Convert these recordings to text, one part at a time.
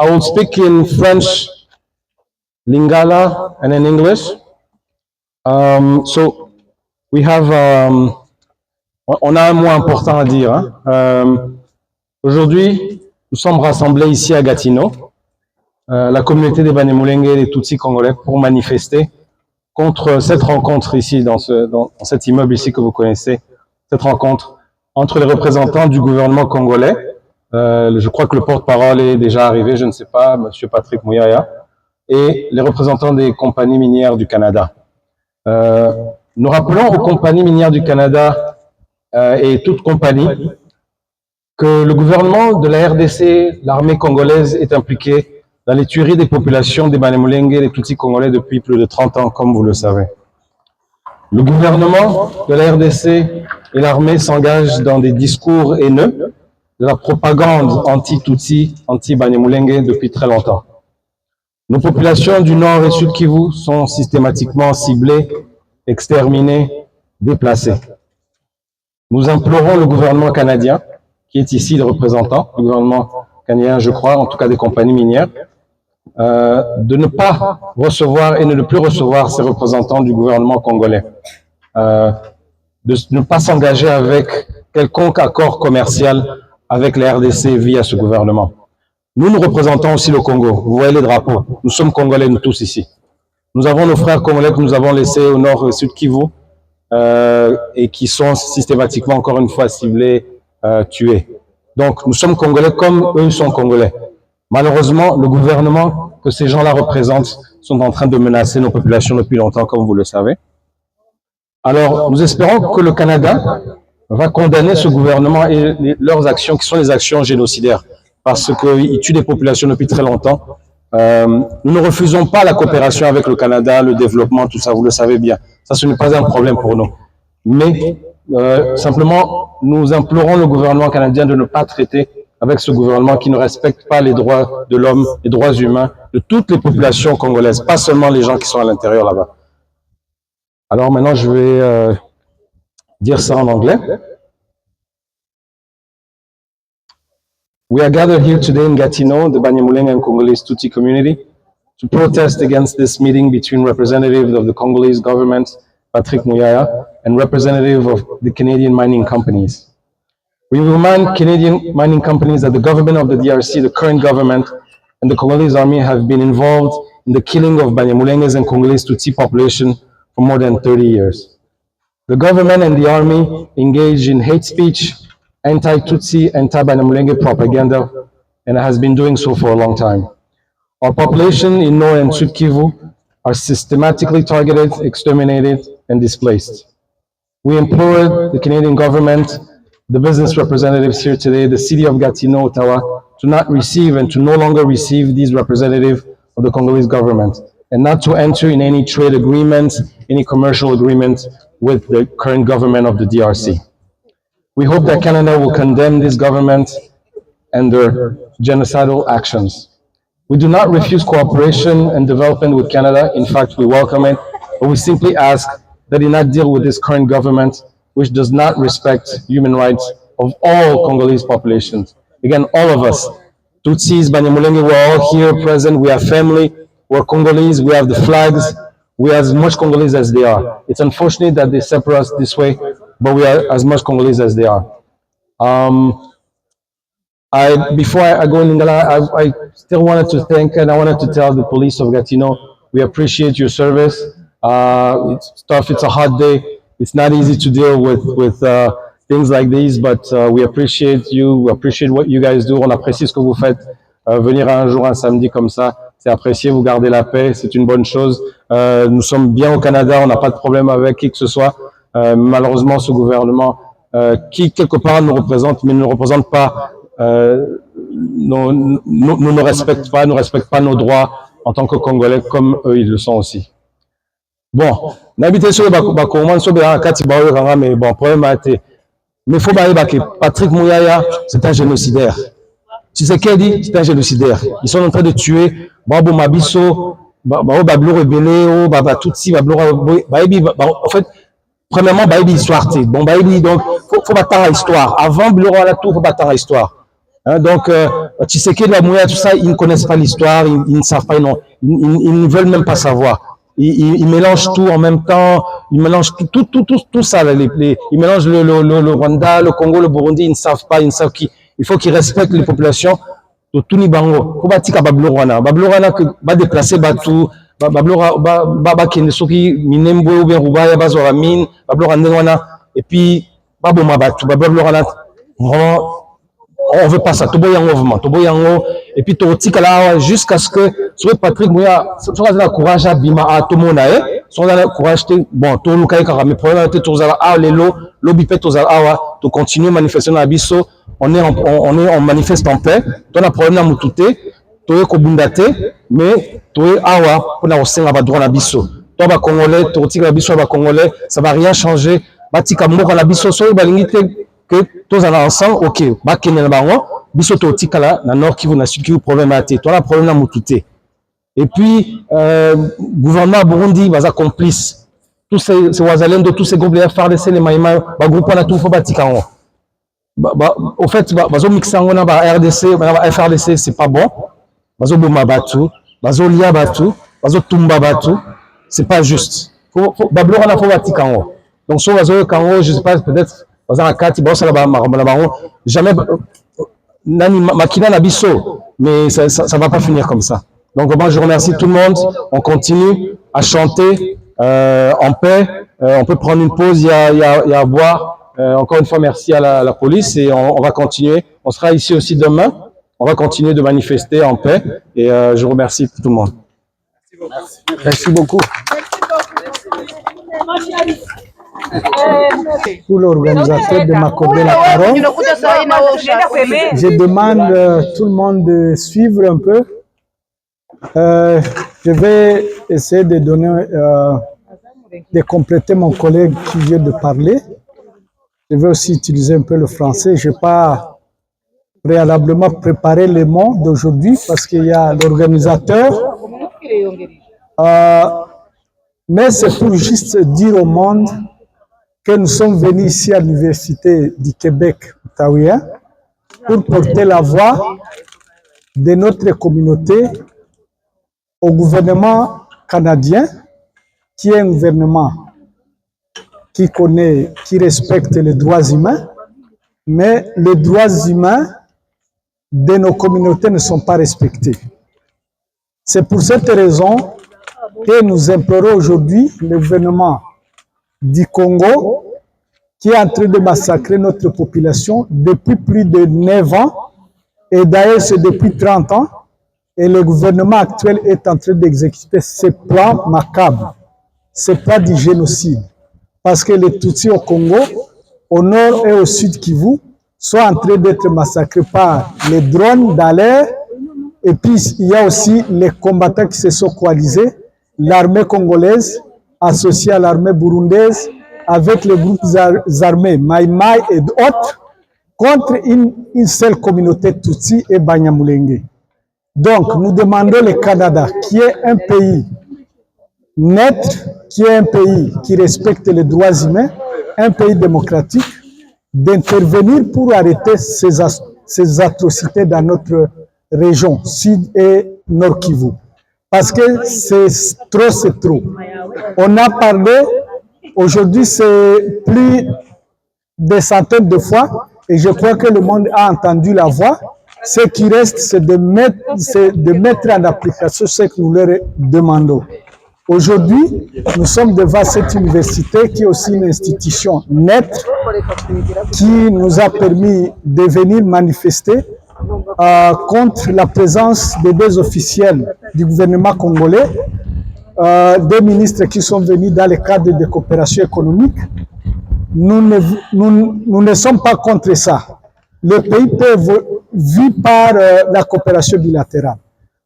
I will speak in French, Lingala, and in English. So we have, on a un mot important à dire. Hein. Aujourd'hui, nous sommes rassemblés ici à Gatineau, la communauté des Banyamulenge et des Tutsis congolais, pour manifester contre cette rencontre ici, dans cet immeuble ici que vous connaissez, cette rencontre entre les représentants du gouvernement congolais. Je crois que le porte-parole est déjà arrivé, je ne sais pas, Monsieur Patrick Mouyaya, et les représentants des compagnies minières du Canada. Nous rappelons aux compagnies minières du Canada et toutes compagnies que le gouvernement de la RDC, l'armée congolaise, est impliqué dans les tueries des populations des Banyamulenge et des Tutsis congolais depuis plus de 30 ans, comme vous le savez. Le gouvernement de la RDC et l'armée s'engagent dans des discours haineux, de la propagande anti-Tutsi, anti-Banyamulenge depuis très longtemps. Nos populations du Nord et Sud Kivu sont systématiquement ciblées, exterminées, déplacées. Nous implorons le gouvernement canadien, qui est ici le représentant, le gouvernement canadien, je crois, en tout cas des compagnies minières, de ne pas recevoir et de ne plus recevoir ces représentants du gouvernement congolais, de ne pas s'engager avec quelconque accord commercial avec la RDC via ce gouvernement. Nous représentons aussi le Congo. Vous voyez les drapeaux. Nous sommes Congolais, nous tous ici. Nous avons nos frères congolais que nous avons laissés au nord et au sud Kivu et qui sont systématiquement, encore une fois, ciblés, tués. Donc, nous sommes Congolais comme eux sont Congolais. Malheureusement, le gouvernement que ces gens-là représentent sont en train de menacer nos populations depuis longtemps, comme vous le savez. Alors, nous espérons que le Canada va condamner ce gouvernement et leurs actions, qui sont des actions génocidaires, parce qu'ils tuent des populations depuis très longtemps. Nous ne refusons pas la coopération avec le Canada, le développement, tout ça, vous le savez bien. Ça, ce n'est pas un problème pour nous. Mais simplement, nous implorons le gouvernement canadien de ne pas traiter avec ce gouvernement qui ne respecte pas les droits de l'homme, les droits humains de toutes les populations congolaises, pas seulement les gens qui sont à l'intérieur là-bas. Alors maintenant, je vais dire ça en anglais. We are gathered here today in Gatineau, the Banyamulenge and Congolese Tutsi community, to protest against this meeting between representatives of the Congolese government, Patrick Mouyaya, and representative of the Canadian mining companies. We remind Canadian mining companies that the government of the DRC, the current government, and the Congolese army have been involved in the killing of Banyamulenges and Congolese Tutsi population for more than 30 years. The government and the army engage in hate speech, anti-Tutsi, anti-Banyamulenge propaganda, and has been doing so for a long time. Our population in North and Sud Kivu are systematically targeted, exterminated, and displaced. We implore the Canadian government, the business representatives here today, the city of Gatineau, Ottawa, to not receive and to no longer receive these representatives of the Congolese government, and not to enter in any trade agreements, any commercial agreements with the current government of the DRC. We hope that Canada will condemn this government and their genocidal actions. We do not refuse cooperation and development with Canada. In fact, we welcome it, but we simply ask that it not deal with this current government, which does not respect human rights of all Congolese populations. Again, all of us, Tutsis, Banyamulenge, we're all here present. We have family, we're Congolese, we have the flags, we are as much Congolese as they are. It's unfortunate that they separate us this way, but we are as much Congolese as they are. Before I go in Lingala, I still wanted to thank and I wanted to tell the police of Gatineau, we appreciate your service. It's tough, it's a hot day. It's not easy to deal with things like these, but we appreciate you, we appreciate what you guys do. On apprécie ce que vous faites. Venir un jour, un samedi comme ça, c'est apprécié, vous gardez la paix, c'est une bonne chose. Nous sommes bien au Canada, on n'a pas de problème avec qui que ce soit. Malheureusement, ce gouvernement, qui quelque part nous représente, mais ne représente pas, nous ne respecte pas nos droits en tant que Congolais, comme eux, ils le sont aussi. Bon, n'habitez sur le Bakoman, sur le Kati Baoyo, mais bon, problème a été. Mais il faut pas que Patrick Mouyaya, c'est un génocidaire. Tshisekedi, c'est un génocidaire. Ils sont en train de tuer Babo Mabiso, Bablo Rebele, Baba Tutsi, Bablo Baïbi. En fait, premièrement, Baïbi histoire. Bon, Baïbi, donc, faut battre à l'histoire. Avant Bluro à la tour, faut battre à l'histoire. Hein, donc, Tshisekedi, Bamouya, tout ça, ils ne connaissent pas l'histoire, ils ne savent pas, ils ne veulent même pas savoir. Ils mélangent tout en même temps, ils mélangent tout ça. Ils mélangent le Rwanda, le Congo, le Burundi, ils ne savent pas, ils ne savent qui. Il faut qu'ils respectent les populations de tout Nibango. Il faut que Bablourana. Bablourana, que va déplacer Batou, Bablourana, Kende Soki, Minembo, ou bien Rouba, Bazora Mine, Bablourana, et puis Baboma Batou, Bablourana, vraiment. On veut pas ça. Tobo yango, et puis Totikala jusqu'à ce que soit Patrick Mouya, soit la courage à Bima à Tomonae, soit la courage bon, tout le cas mais problème était tozala ah les lobby pet tozala ah to continuer manifester na biso, on manifeste en paix. Ton a problème na mutute, toye ko bundate, mais toye awa pour na osenga ba droit na biso. Toi ba congolais, Totikala biso ba congolais, ça va rien changer. Batika moko na biso so balingite que tous en ensemble, ok, bakene na bango, biso to tikala na nord Kivu na sud Kivu problème até, toi la problème na mututé. Et puis gouvernement Burundi baza complice. Tous ces wazalendo, tous ces groupes les FARDC les Maïma, ba groupe na tout faut batika ngo. Au fait bazo mixer ngo na ba RDC, ba FRDC, c'est pas bon. Bazo boma batu, bazo lia batu, bazo tumba batu, c'est pas juste. Faut bablo na faut batika ngo. Donc so bazo kango, je sais pas, peut-être jamais makina na biso, mais ça va pas finir comme ça. Donc moi je remercie tout le monde. On continue à chanter en paix. On peut prendre une pause, il y a à boire. Encore une fois merci à la police et on va continuer. On sera ici aussi demain. On va continuer de manifester en paix et je remercie tout le monde. Merci beaucoup. Pour l'organisateur de m'accorder la parole, je demande tout le monde de suivre un peu. Je vais essayer de donner, de compléter mon collègue qui vient de parler. Je vais aussi utiliser un peu le français. Je n'ai pas préalablement préparé les mots d'aujourd'hui parce qu'il y a l'organisateur. Mais c'est pour juste dire au monde que nous sommes venus ici à l'Université du Québec, Outaouia, pour porter la voix de notre communauté au gouvernement canadien, qui est un gouvernement qui connaît, qui respecte les droits humains, mais les droits humains de nos communautés ne sont pas respectés. C'est pour cette raison que nous implorons aujourd'hui le gouvernement du Congo qui est en train de massacrer notre population depuis plus de 9 ans et d'ailleurs c'est depuis 30 ans et le gouvernement actuel est en train d'exécuter ce plan macabre, ce plan du génocide. Parce que les Tutsis au Congo, au nord et au sud Kivu, sont en train d'être massacrés par les drones dans l'air et puis il y a aussi les combattants qui se sont coalisés, l'armée congolaise associée à l'armée burundaise avec les groupes armés Maïmaï et d'autres contre une seule communauté Tutsi et Banyamulenge. Donc, nous demandons le Canada, qui est un pays net, qui est un pays qui respecte les droits humains, un pays démocratique, d'intervenir pour arrêter ces atrocités dans notre région, Sud et Nord Kivu. Parce que c'est trop. On a parlé, aujourd'hui c'est plus des centaines de fois, et je crois que le monde a entendu la voix. Ce qui reste, c'est de mettre en application ce que nous leur demandons. Aujourd'hui, nous sommes devant cette université qui est aussi une institution nette, qui nous a permis de venir manifester contre la présence de deux officiels du gouvernement congolais, des ministres qui sont venus dans le cadre de coopération économique. Nous ne sommes pas contre ça. Le pays peut vivre par la coopération bilatérale.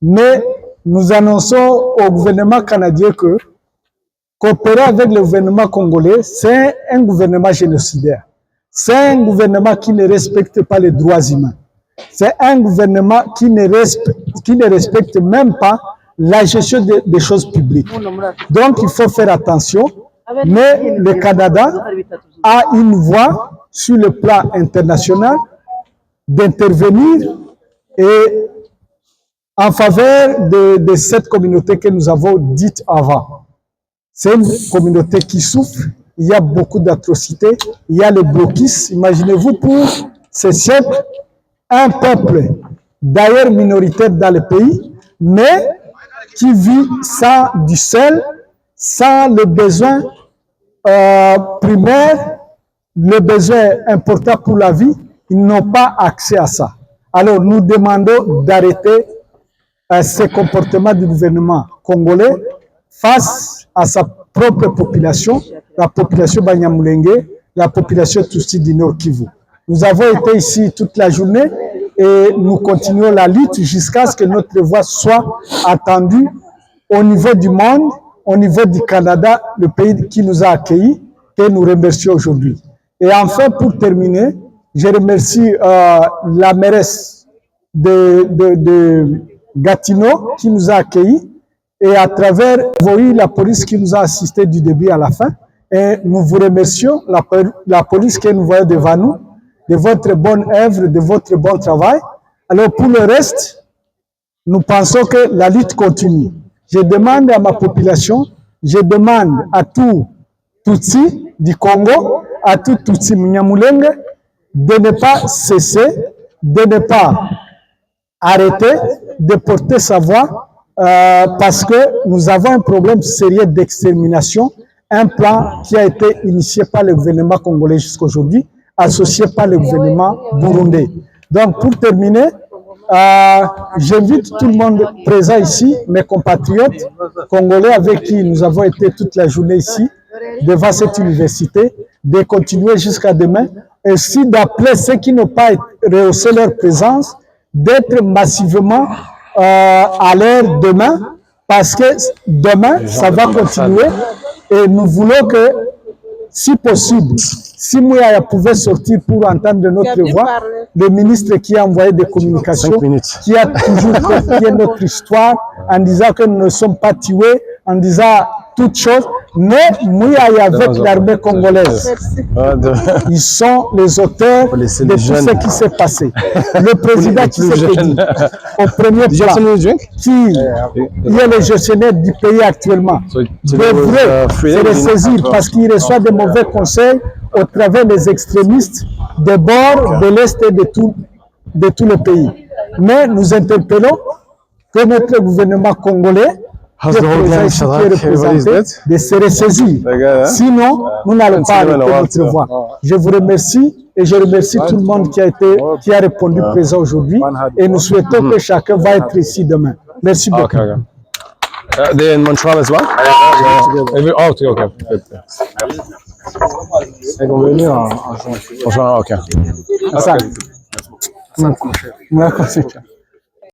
Mais nous annonçons au gouvernement canadien que coopérer avec le gouvernement congolais, c'est un gouvernement génocidaire. C'est un gouvernement qui ne respecte pas les droits humains. C'est un gouvernement qui ne respecte même pas la gestion des choses publiques. Donc, il faut faire attention. Mais le Canada a une voix sur le plan international d'intervenir et en faveur de cette communauté que nous avons dite avant. C'est une communauté qui souffre, il y a beaucoup d'atrocités, il y a le blocus. Imaginez-vous pour ces siècles, un peuple d'ailleurs minoritaire dans le pays, mais qui vit sans du sel, sans le besoin primaire, le besoin important pour la vie, ils n'ont pas accès à ça. Alors nous demandons d'arrêter ce comportement du gouvernement congolais face à sa propre population, la population Banyamulenge, la population Tutsi du Nord Kivu. Nous avons été ici toute la journée et nous continuons la lutte jusqu'à ce que notre voix soit entendue au niveau du monde, au niveau du Canada, le pays qui nous a accueillis, que nous remercions aujourd'hui. Et enfin, pour terminer, je remercie la mairesse de Gatineau qui nous a accueillis et à travers la police qui nous a assisté du début à la fin. Et nous vous remercions, la police que nous voyons devant nous, de votre bonne œuvre, de votre bon travail. Alors pour le reste, nous pensons que la lutte continue. Je demande à ma population, je demande à tout Tutsi du Congo, à tout Tutsi Munyamulenge, de ne pas cesser, de ne pas arrêter de porter sa voix parce que nous avons un problème sérieux d'extermination, un plan qui a été initié par le gouvernement congolais jusqu'à aujourd'hui, associé par le gouvernement burundais. Donc pour terminer, j'invite tout le monde présent ici, mes compatriotes congolais avec qui nous avons été toute la journée ici, devant cette université, de continuer jusqu'à demain, et aussi d'appeler ceux qui n'ont pas rehaussé leur présence, d'être massivement à l'heure demain, parce que demain, ça va continuer, et nous voulons que, si possible, si Mouyaya pouvait sortir pour entendre notre voix, le ministre qui a envoyé des communications, qui a toujours confié notre histoire en disant que nous ne sommes pas tués, en disant toutes choses, mais Mouyaya avec l'armée congolaise, ils sont les auteurs de tout ce qui s'est passé. Le président qui s'est dit au premier plan, qui est le gestionnaire du pays actuellement, devrait se ressaisir parce qu'il reçoit de mauvais conseils au travers des extrémistes des bords de l'Est et de tout le pays. Mais nous interpellons que notre gouvernement congolais de se ressaisir. Sinon, nous n'allons pas arrêter notre voix. Je vous remercie et je remercie tout le monde qui a répondu présent aujourd'hui et nous souhaitons que chacun va être ici demain. Merci beaucoup. They're in Montreal as well? Oh, okay. Ils vont venir en juin. En juin, ok. Ça.